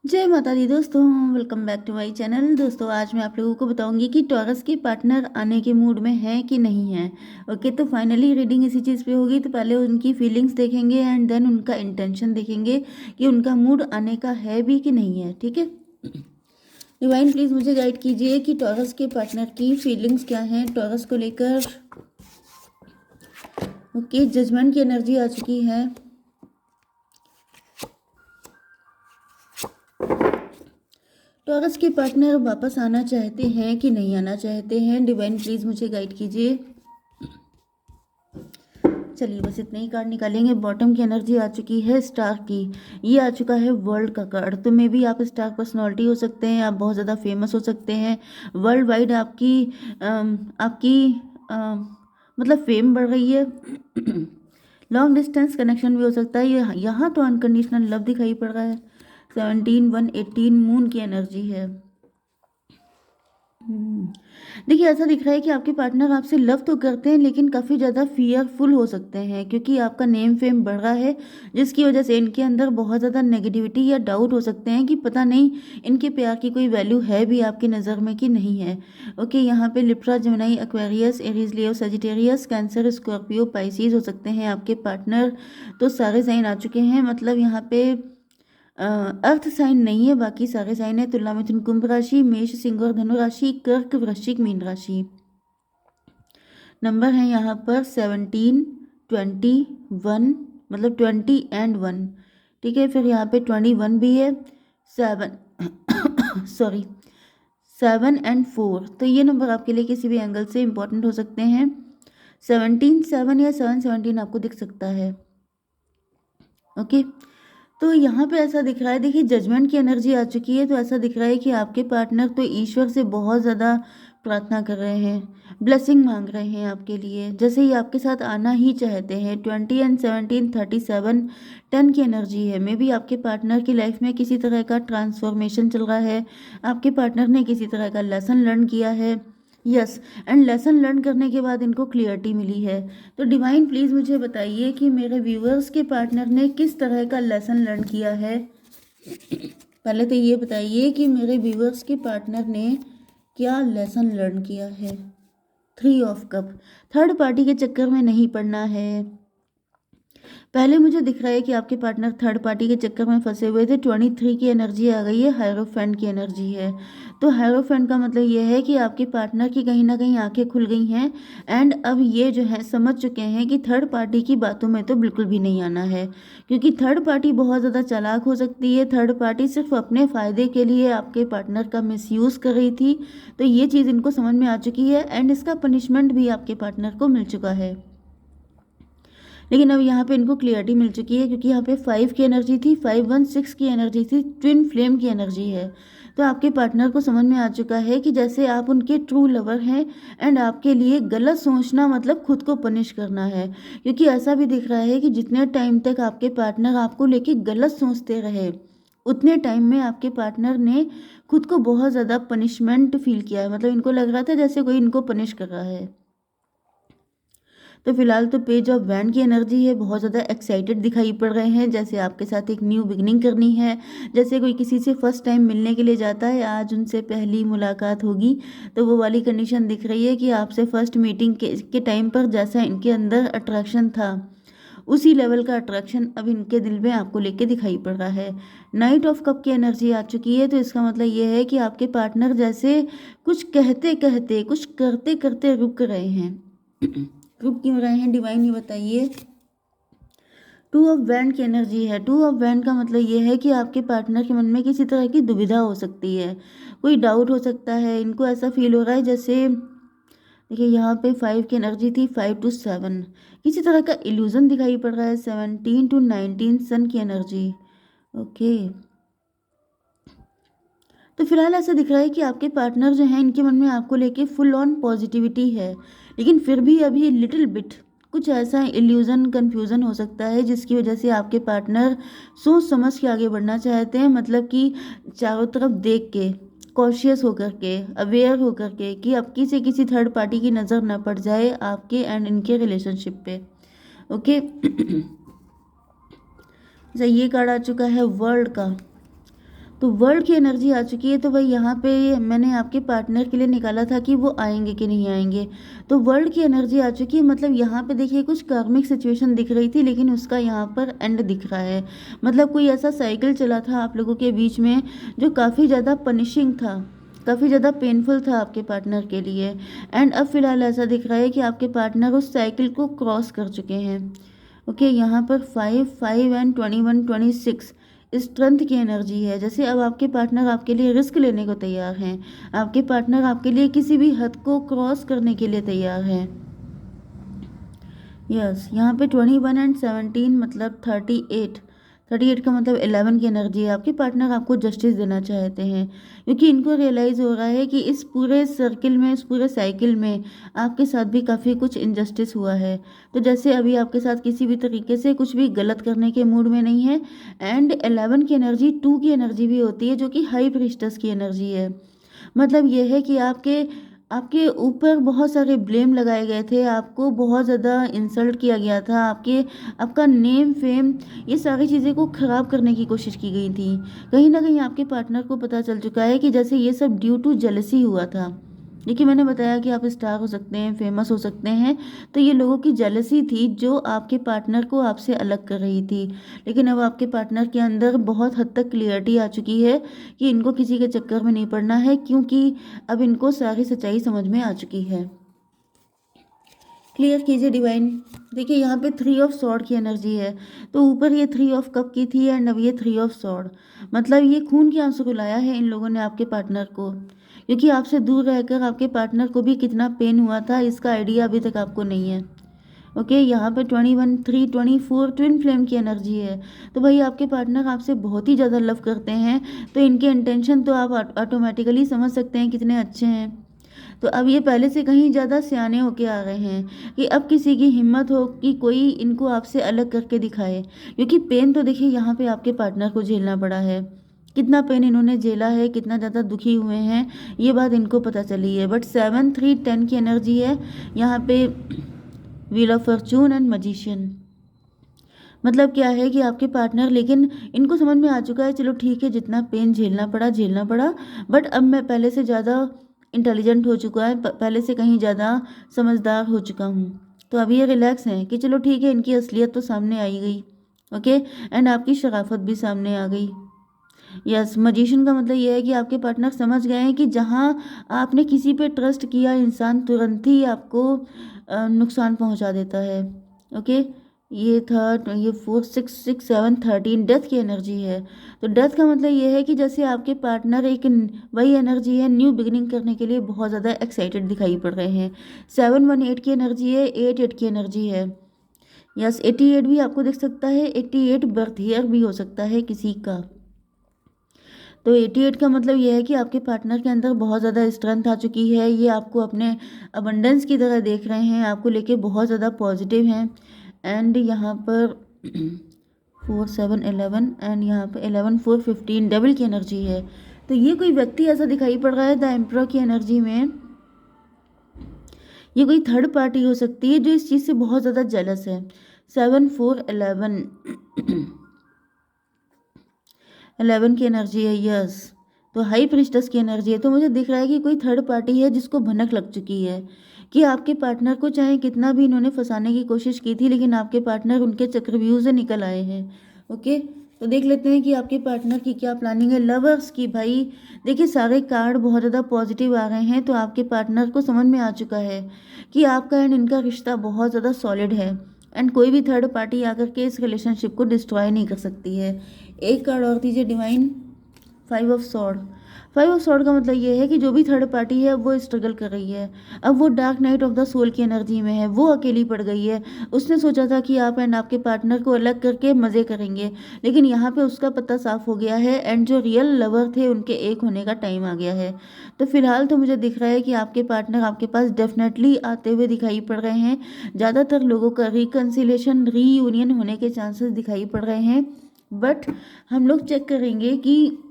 जय माता दी दोस्तों, welcome back to my channel. दोस्तों आज मैं आप लोगों को बताऊंगी कि टॉरस के पार्टनर आने के मूड में है कि नहीं है। ओके, तो फाइनली रीडिंग इसी चीज़ पे होगी। तो पहले उनकी फीलिंग्स देखेंगे एंड देन उनका इंटेंशन देखेंगे कि उनका मूड आने का है भी कि नहीं है। ठीक है, डिवाइन प्लीज़ मुझे गाइड कीजिए कि टॉरस के पार्टनर की फीलिंग्स क्या हैं टॉरस को लेकर। ओके, जजमेंट की एनर्जी आ चुकी है। टॉरस के पार्टनर वापस आना चाहते हैं कि नहीं आना चाहते हैं, डिवाइन प्लीज़ मुझे गाइड कीजिए। चलिए बस इतने ही कार्ड निकालेंगे। बॉटम की एनर्जी आ चुकी है स्टार की, ये आ चुका है वर्ल्ड का कार्ड। तो मे भी आप स्टार पर्सनालिटी हो सकते हैं, आप बहुत ज़्यादा फेमस हो सकते हैं वर्ल्ड वाइड। आपकी आपकी मतलब फेम बढ़ रही है। लॉन्ग डिस्टेंस कनेक्शन भी हो सकता है। ये यहाँ तो अनकंडीशनल लव दिखाई पड़ रहा है। 17 1 18 मून की एनर्जी है। देखिए ऐसा दिख रहा है कि आपके पार्टनर आपसे लव तो करते हैं लेकिन काफ़ी ज़्यादा फियरफुल हो सकते हैं, क्योंकि आपका नेम फेम बढ़ रहा है, जिसकी वजह से इनके अंदर बहुत ज़्यादा नेगेटिविटी या डाउट हो सकते हैं कि पता नहीं इनके प्यार की कोई वैल्यू है भी आपकी नज़र में कि नहीं है। ओके, यहाँ पे लिब्रा, जेमिनी, एक्वेरियस, एरीज, लियो, सजिटेरियस, कैंसर, स्कॉर्पियो, पाइसीज हो सकते हैं आपके पार्टनर। तो सारे साइन आ चुके हैं। मतलब यहाँ पे अर्थ साइन नहीं है, बाकी सारे साइन है। तुला, मिथुन, कुंभ राशि, मेष, सिंह और धनु राशि, कर्क, वृश्चिक, मीन राशि। नंबर है यहाँ पर 17 21, मतलब 20 और 1। ठीक है, फिर यहाँ पे 21 भी है, 7 सॉरी 7 और 4। तो ये नंबर आपके लिए किसी भी एंगल से इंपॉर्टेंट हो सकते हैं। 17 7 या 7 17 आपको दिख सकता है। ओके, तो यहाँ पे ऐसा दिख रहा है, देखिए जजमेंट की एनर्जी आ चुकी है। तो ऐसा दिख रहा है कि आपके पार्टनर तो ईश्वर से बहुत ज़्यादा प्रार्थना कर रहे हैं, ब्लेसिंग मांग रहे हैं आपके लिए, जैसे ही आपके साथ आना ही चाहते हैं। 20 और 17 37 10 की एनर्जी है। मे बी आपके पार्टनर की लाइफ में किसी तरह का ट्रांसफॉर्मेशन चल रहा है, आपके पार्टनर ने किसी तरह का लेसन लर्न किया है। यस, एंड लेसन लर्न करने के बाद इनको क्लियरिटी मिली है। तो डिवाइन प्लीज़ मुझे बताइए कि मेरे व्यूअर्स के पार्टनर ने किस तरह का लेसन लर्न किया है। पहले तो ये बताइए कि मेरे व्यूअर्स के पार्टनर ने क्या लेसन लर्न किया है। 3 ऑफ कप, थर्ड पार्टी के चक्कर में नहीं पड़ना है। पहले मुझे दिख रहा है कि आपके पार्टनर थर्ड पार्टी के चक्कर में फंसे हुए थे। 23 की एनर्जी आ गई है, हायरोफेंट की एनर्जी है। तो हायरोफेंट का मतलब ये है कि आपके पार्टनर की कहीं ना कहीं आंखें खुल गई हैं एंड अब ये जो है समझ चुके हैं कि थर्ड पार्टी की बातों में तो बिल्कुल भी नहीं आना है, क्योंकि थर्ड पार्टी बहुत ज़्यादा चालाक हो सकती है। थर्ड पार्टी सिर्फ अपने फ़ायदे के लिए आपके पार्टनर का मिसयूज़ कर रही थी। तो ये चीज़ इनको समझ में आ चुकी है एंड इसका पनिशमेंट भी आपके पार्टनर को मिल चुका है। लेकिन अब यहाँ पे इनको क्लियरिटी मिल चुकी है, क्योंकि यहाँ पे 5 की एनर्जी थी, 5 1 6 की एनर्जी थी, ट्विन फ्लेम की एनर्जी है। तो आपके पार्टनर को समझ में आ चुका है कि जैसे आप उनके ट्रू लवर हैं एंड आपके लिए गलत सोचना मतलब खुद को पनिश करना है। क्योंकि ऐसा भी दिख रहा है कि जितने टाइम तक आपके पार्टनर आपको लेके गलत सोचते रहे, उतने टाइम में आपके पार्टनर ने खुद को बहुत ज़्यादा पनिशमेंट फील किया है। मतलब इनको लग रहा था जैसे कोई इनको पनिश कर रहा है। तो फिलहाल तो पेज ऑफ वैंड की एनर्जी है, बहुत ज़्यादा एक्साइटेड दिखाई पड़ रहे हैं, जैसे आपके साथ एक न्यू बिगनिंग करनी है। जैसे कोई किसी से फर्स्ट टाइम मिलने के लिए जाता है, आज उनसे पहली मुलाकात होगी, तो वो वाली कंडीशन दिख रही है कि आपसे फर्स्ट मीटिंग के टाइम पर जैसा इनके अंदर अट्रैक्शन था, उसी लेवल का अट्रैक्शन अब इनके दिल में आपको लेके दिखाई पड़ रहा है। नाइट ऑफ कप की एनर्जी आ चुकी है। तो इसका मतलब ये है कि आपके पार्टनर जैसे कुछ कहते कहते कुछ करते करते रुक रहे हैं। रुक क्यों रहे हैं, डिवाइन ये बताइए। 2 ऑफ वैंड की एनर्जी है। 2 ऑफ वैंड का मतलब ये है कि आपके पार्टनर के मन में किसी तरह की दुविधा हो सकती है, कोई डाउट हो सकता है। इनको ऐसा फील हो रहा है जैसे, देखिए यहाँ पे 5 की एनर्जी थी, 5 to 7, किसी तरह का इल्यूजन दिखाई पड़ रहा है। 17 to 19 सन की एनर्जी। ओके, तो फिलहाल ऐसा दिख रहा है कि आपके पार्टनर जो हैं इनके मन में आपको लेके फुल ऑन पॉजिटिविटी है, लेकिन फिर भी अभी लिटिल बिट कुछ ऐसा इल्यूजन कन्फ्यूज़न हो सकता है जिसकी वजह से आपके पार्टनर सोच समझ के आगे बढ़ना चाहते हैं। मतलब कि चारों तरफ देख के, कॉशियस होकर के, अवेयर होकर के, कि अब किसी किसी थर्ड पार्टी की नज़र ना पड़ जाए आपके एंड इनके रिलेशनशिप पे। ओके ये कार्ड आ चुका है वर्ल्ड का। तो वर्ल्ड की एनर्जी आ चुकी है। तो भाई यहाँ पे मैंने आपके पार्टनर के लिए निकाला था कि वो आएंगे कि नहीं आएंगे। तो वर्ल्ड की एनर्जी आ चुकी है, मतलब यहाँ पे देखिए कुछ कार्मिक सिचुएशन दिख रही थी, लेकिन उसका यहाँ पर एंड दिख रहा है। मतलब कोई ऐसा साइकिल चला था आप लोगों के बीच में जो काफ़ी ज़्यादा पनिशिंग था, काफ़ी ज़्यादा पेनफुल था आपके पार्टनर के लिए। एंड अब फिलहाल ऐसा दिख रहा है कि आपके पार्टनर उस साइकिल को क्रॉस कर चुके हैं। ओके, यहाँ पर 5 एंड 21 26 स्ट्रेंथ की एनर्जी है। जैसे अब आपके पार्टनर आपके लिए रिस्क लेने को तैयार हैं, आपके पार्टनर आपके लिए किसी भी हद को क्रॉस करने के लिए तैयार हैं। यस, यहाँ पे 21 एंड 17 मतलब 38 का मतलब 11 की एनर्जी है। आपके पार्टनर आपको जस्टिस देना चाहते हैं, क्योंकि इनको रियलाइज़ हो रहा है कि इस पूरे सर्किल में, इस पूरे साइकिल में आपके साथ भी काफ़ी कुछ इनजस्टिस हुआ है। तो जैसे अभी आपके साथ किसी भी तरीके से कुछ भी गलत करने के मूड में नहीं है। एंड 11 की एनर्जी 2 की एनर्जी भी होती है, जो कि हाई प्रीस्टस की एनर्जी है। मतलब ये है कि आपके आपके ऊपर बहुत सारे ब्लेम लगाए गए थे, आपको बहुत ज़्यादा इंसल्ट किया गया था, आपका नेम फेम ये सारी चीज़ें को ख़राब करने की कोशिश की गई थी। कहीं ना कहीं आपके पार्टनर को पता चल चुका है कि जैसे ये सब ड्यू टू जेलसी हुआ था। देखिए, मैंने बताया कि आप स्टार हो सकते हैं, फेमस हो सकते हैं, तो ये लोगों की जेलसी थी जो आपके पार्टनर को आपसे अलग कर रही थी। लेकिन अब आपके पार्टनर के अंदर बहुत हद तक क्लियरिटी आ चुकी है कि इनको किसी के चक्कर में नहीं पड़ना है, क्योंकि अब इनको सारी सच्चाई समझ में आ चुकी है। क्लियर कीजिए डिवाइन। देखिए, यहाँ पे 3 ऑफ सॉर्ड की एनर्जी है। तो ऊपर ये 3 ऑफ कप की थी एंड अब ये 3 ऑफ सॉर्ड। मतलब ये खून के आंसू रुलाया है इन लोगों ने आपके पार्टनर को, क्योंकि आपसे दूर रहकर आपके पार्टनर को भी कितना पेन हुआ था इसका आइडिया अभी तक आपको नहीं है। ओके, यहाँ पे 21 3 24 ट्विन फ्लेम की एनर्जी है। तो भाई आपके पार्टनर आपसे बहुत ही ज़्यादा लव करते हैं, तो इनके इंटेंशन तो आप ऑटोमेटिकली समझ सकते हैं कितने अच्छे हैं। तो अब ये पहले से कहीं ज़्यादा सियाने होके आ गए हैं कि अब किसी की हिम्मत हो कि कोई इनको आपसे अलग करके दिखाए, क्योंकि पेन तो देखिए यहाँ पे आपके पार्टनर को झेलना पड़ा है। कितना पेन इन्होंने झेला है, कितना ज़्यादा दुखी हुए हैं, ये बात इनको पता चली है। बट 7 3 10 की एनर्जी है यहाँ पे, wheel of Fortune and magician. मतलब क्या है कि आपके पार्टनर, लेकिन इनको समझ में आ चुका है, चलो ठीक है, जितना पेन झेलना पड़ा झेलना पड़ा, बट अब मैं पहले से ज़्यादा इंटेलिजेंट हो चुका है, पहले से कहीं ज़्यादा समझदार हो चुका हूँ। तो अभी ये रिलैक्स हैं कि चलो ठीक है, इनकी असलियत तो सामने आई गई। ओके, एंड आपकी शराफत भी सामने आ गई। यस, मजिशियन का मतलब ये है कि आपके पार्टनर समझ गए हैं कि जहाँ आपने किसी पे ट्रस्ट किया, इंसान तुरंत ही आपको नुकसान पहुंचा देता है। ओके, ये था ये 4 6 6 7 13 डेथ की एनर्जी है। तो डेथ का मतलब ये है कि जैसे आपके पार्टनर एक वही एनर्जी है, न्यू बिगिनिंग करने के लिए बहुत ज़्यादा एक्साइटेड दिखाई पड़ रहे हैं। 7 1 8 की एनर्जी है, 8 8 की एनर्जी है। यस, 88 भी आपको दिख सकता है, 88 बर्थ ईयर भी हो सकता है किसी का। तो 88 का मतलब ये है कि आपके पार्टनर के अंदर बहुत ज़्यादा स्ट्रेंथ आ चुकी है, ये आपको अपने अबंडेंस की तरह देख रहे हैं, आपको लेके बहुत ज़्यादा पॉजिटिव हैं। एंड यहाँ पर 4 7 11 एंड यहाँ पर 11 4 15 डबल की एनर्जी है। तो ये कोई व्यक्ति ऐसा दिखाई पड़ रहा है द एम्परर की एनर्जी में, ये कोई थर्ड पार्टी हो सकती है जो इस चीज़ से बहुत ज़्यादा जेलस है। 7 4 11 11 की एनर्जी है। यस, तो हाई प्रिस्टस की एनर्जी है। तो मुझे दिख रहा है कि कोई थर्ड पार्टी है जिसको भनक लग चुकी है कि आपके पार्टनर को चाहे कितना भी इन्होंने फंसाने की कोशिश की थी, लेकिन आपके पार्टनर उनके चक्रव्यूह से निकल आए हैं। ओके, तो देख लेते हैं कि आपके पार्टनर की क्या प्लानिंग है। लवर्स की, भाई देखिए सारे कार्ड बहुत ज़्यादा पॉजिटिव आ रहे हैं। तो आपके पार्टनर को समझ में आ चुका है कि आपका एंड इनका रिश्ता बहुत ज़्यादा सॉलिड है, एंड कोई भी थर्ड पार्टी आकर के इस रिलेशनशिप को डिस्ट्रॉय नहीं कर सकती है। एक कार्ड और दीजिए divine, 5 of sword. 5 of sword का मतलब ये है कि जो भी थर्ड पार्टी है वो स्ट्रगल कर रही है। अब वो dark night of the soul की एनर्जी में है, वो अकेली पड़ गई है। उसने सोचा था कि आप एंड आपके पार्टनर को अलग करके मज़े करेंगे, लेकिन यहाँ पे उसका पता साफ हो गया है, एंड जो रियल लवर थे उनके एक होने का टाइम आ गया है। तो फिलहाल तो मुझे दिख रहा है कि आपके पार्टनर आपके पास डेफिनेटली आते हुए दिखाई पड़ रहे हैं। ज़्यादातर लोगों का रिकन्सिलेशन, रीयूनियन होने के चांसेस दिखाई पड़ रहे हैं। बट हम लोग चेक करेंगे कि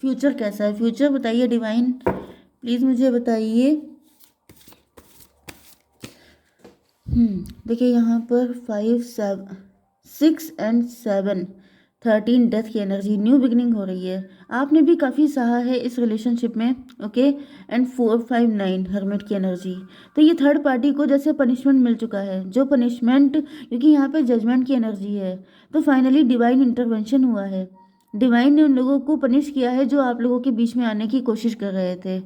फ्यूचर कैसा है। फ्यूचर बताइए डिवाइन, प्लीज़ मुझे बताइए। देखिए यहाँ पर 5 7 6 एंड 7 13 डेथ की एनर्जी, न्यू बिगिनिंग हो रही है। आपने भी काफ़ी सहा है इस रिलेशनशिप में, ओके। एंड 459 हर्मिट की एनर्जी। तो ये थर्ड पार्टी को जैसे पनिशमेंट मिल चुका है, जो पनिशमेंट, क्योंकि यहाँ पे जजमेंट की एनर्जी है, तो फाइनली डिवाइन इंटरवेंशन हुआ है। डिवाइन ने उन लोगों को पनिश किया है जो आप लोगों के बीच में आने की कोशिश कर रहे थे,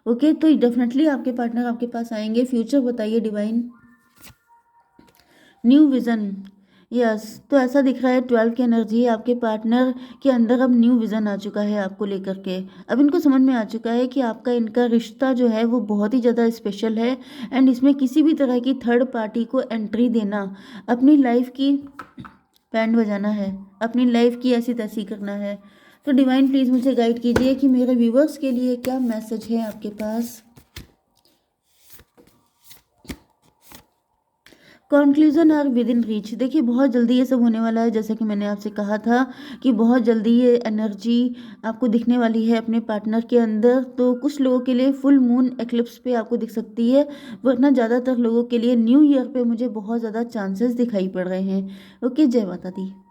ओके। तो डेफिनेटली आपके पार्टनर आपके पास आएंगे। फ्यूचर बताइए डिवाइन। New vision, yes. तो ऐसा दिख रहा है 12 की एनर्जी है आपके पार्टनर के अंदर। अब न्यू विज़न आ चुका है आपको लेकर के। अब इनको समझ में आ चुका है कि आपका इनका रिश्ता जो है वो बहुत ही ज़्यादा स्पेशल है, एंड इसमें किसी भी तरह की थर्ड पार्टी को एंट्री देना, अपनी लाइफ की बैंड बजाना है, अपनी लाइफ की ऐसी तैसी करना है। तो डिवाइन प्लीज़ मुझे गाइड कीजिए कि मेरे व्यूवर्स के लिए क्या मैसेज है आपके पास। Conclusion are within reach. देखिए बहुत जल्दी ये सब होने वाला है, जैसा कि मैंने आपसे कहा था कि बहुत जल्दी ये एनर्जी आपको दिखने वाली है अपने पार्टनर के अंदर। तो कुछ लोगों के लिए फुल मून एक्लिप्स पे आपको दिख सकती है, वरना ज़्यादातर लोगों के लिए न्यू ईयर पे मुझे बहुत ज़्यादा चांसेस दिखाई पड़ रहे हैं, ओके। जय माता दी।